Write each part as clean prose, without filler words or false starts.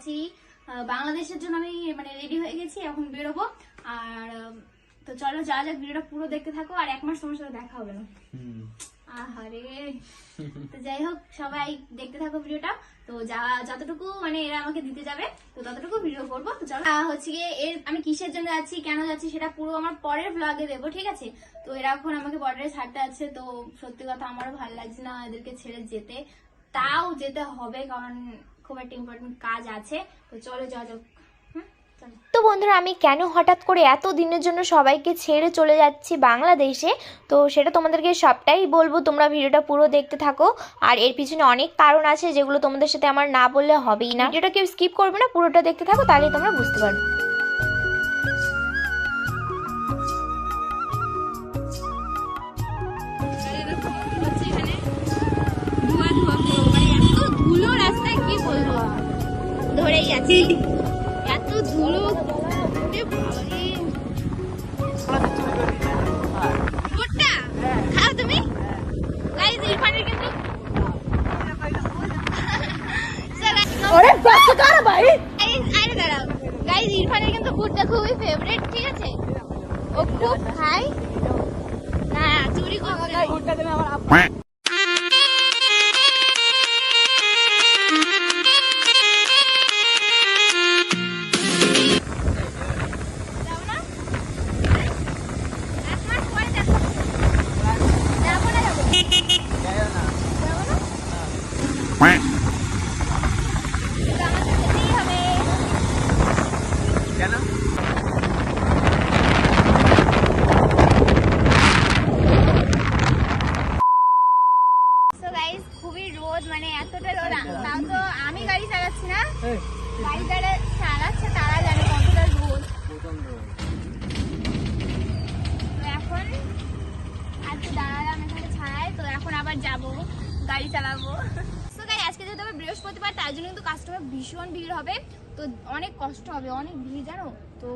যাচ্ছি বাংলাদেশের জন্য। আমি মানে রেডি হয়ে গেছি, এখন বেরোবো। আর তো চলো যা যাক, ভিডিওটা পুরো দেখতে থাকো। আর 1 মাস তোমার সাথে দেখা হবে না। আহারে। তো যাই হোক, সবাই দেখতে থাকো ভিডিওটা। তো যতটুকু মানে এরা আমাকে দিতে যাবে তো ততটুকু ভিডিও করবো। তো চলো হচ্ছে গিয়ে এর আমি কিসের জন্য যাচ্ছি, কেন যাচ্ছি সেটা পুরো আমার পরের ব্লগে দেবো, ঠিক আছে? তো এরা এখন আমাকে বর্ডারে ছাড়তে আছে। তো সত্যি কথা আমারও ভালো লাগছে না এদেরকে ছেড়ে যেতে, তাও যেতে হবে কারণ খুব একটা ইম্পর্টেন্ট কাজ আছে। তো চলো যাওয়া যাক। তো বন্ধুরা, আমি কেন হঠাৎ করে এত দিনের জন্য সবাইকে ছেড়ে চলে যাচ্ছি বাংলাদেশে, তো সেটা তোমাদেরকে সবটাই বলবো। তোমরা ভিডিওটা পুরো দেখতে থাকো। আর এর পিছনে অনেক কারণ আছে যেগুলো তোমাদের সাথে আমার না বললে হবেই না। ভিডিওটা কেউ স্কিপ করবে না, পুরোটা দেখতে থাকো, তাহলে তোমরা বুঝতে পারবে। ধুলো রাস্তায় কি বলবো, ধরেই আছি এত ধুলো। খাও তুমি গাইস, ইরফানের কিন্তু আরে বাস কর ভাই। আরে দাঁড়াও গাইস, ইরফানের কিন্তু ভুট্টা খুবই ফেভারিট, ঠিক আছে? ও খুব খায় না, চুরি করে ভুট্টা দেবে আমার আব্বু। খুবই রোদ, মানে এতটা রোদ, তাও তো আমি গাড়ি চালাচ্ছি না, গাড়ি যারা চালাচ্ছে তারা জানে কতটা রোদ। তো এখন আজকে দাঁড়ালাম এখানে ছাড়াই, তো এখন আবার যাব গাড়ি চালাবো। তো গাই আজকে যেহেতু আবার বৃহস্পতিবার, তার জন্য কিন্তু কাস্টমার ভীষণ ভিড় হবে, তো অনেক কষ্ট হবে, অনেক ভিড় জানো, তো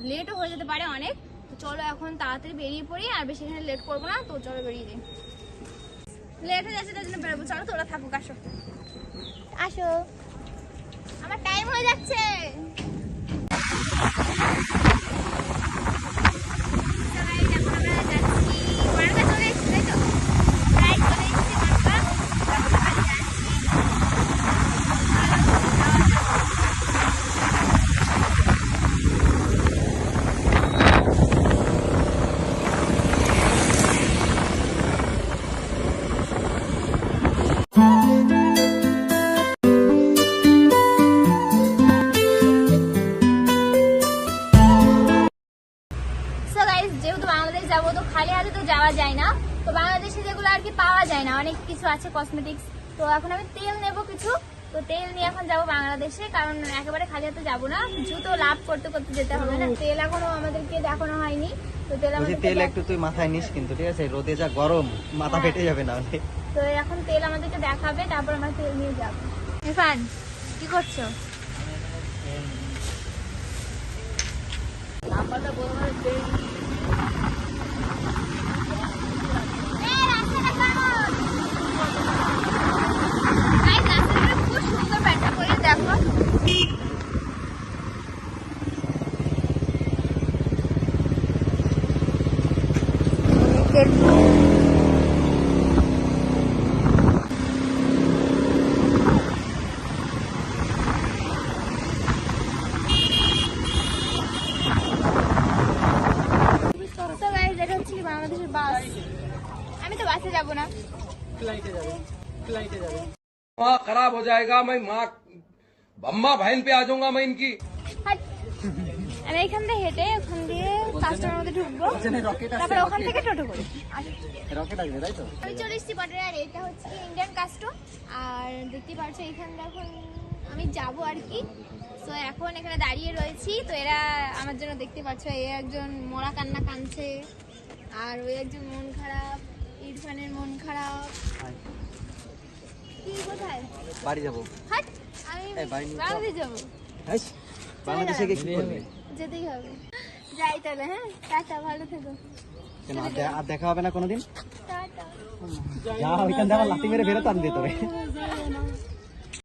লেটও হয়ে যেতে পারে অনেক। তো চলো এখন তাড়াতাড়ি বেরিয়ে পড়ি, আর বেশি এখানে লেট করবো না। তো চলো বেরিয়ে যাই, লেট হয়ে যাচ্ছে তার জন্য বেরোবো। চলো তোরা থাকুক, আসো আসো, আমার টাইম হয়ে যাচ্ছে। যেহেতু বাংলাদেশ যাবো তো খালি হাতে তো যাওয়া যায় না, তো বাংলাদেশে যেগুলো আর কি পাওয়া যায় না অনেক কিছু আছে কসমেটিক্স। তো এখন আমি তেল নেবো কিছু, তো তেল নিয়ে এখন যাবো বাংলাদেশে, কারণ একেবারে খালি হাতে যাবো না, জুতো লাভ করতে করতে যেতে হবে না। তেল এখনো আমাদেরকে দেখানো হয়নি, তো তেল একটু তুই মাথায় নিস কিন্তু, ঠিক আছে? রোদে যা গরম, মাথা ফেটে যাবে না। তো এখন তেল আমাদেরকে দেখাবে, তারপর আমরা তেল নিয়ে যাবো। ইরফান কি করছো? বাংলাদেশের বাস, আমি তো বাসে যাবো না, फ्लाइटे जावे। वहाँ खराब हो जाएगा, मैं माँ अम्मा बहन पे आ जाऊंगा मैं इनकी। আমি এখান থেকে হেঁটে ওখান দিয়ে কাস্টমার মধ্যে ঢুকবো, তারপর ওখান থেকে টোটো করে আমি চলে এসেছি বর্ডারে। আর এটা হচ্ছে ইন্ডিয়ান কাস্টম, আর দেখতে পাচ্ছ এখানে এখন আমি যাবো আর কি। তো এখন এখানে দাঁড়িয়ে রয়েছি, তো এরা আমার জন্য দেখতে পাচ্ছ, এ একজন মরা কান্না কাঁদছে, আর ওই একজন মন খারাপ, ইরফানের মন খারাপ। কি কোথায় বাড়ি যাবো? হাট, আমি বাংলাদেশ যাবো। বাংলাদেশে গিয়ে কি করবি? যেতেই হবে, যাই তাহলে। হ্যাঁ টাটা, ভালো থেকো। আর দেখা হবে না কোনোদিন? টাটা। যা ওইখান থেকে লাথি মেরে বেরোতাম দিয়ে তোরে।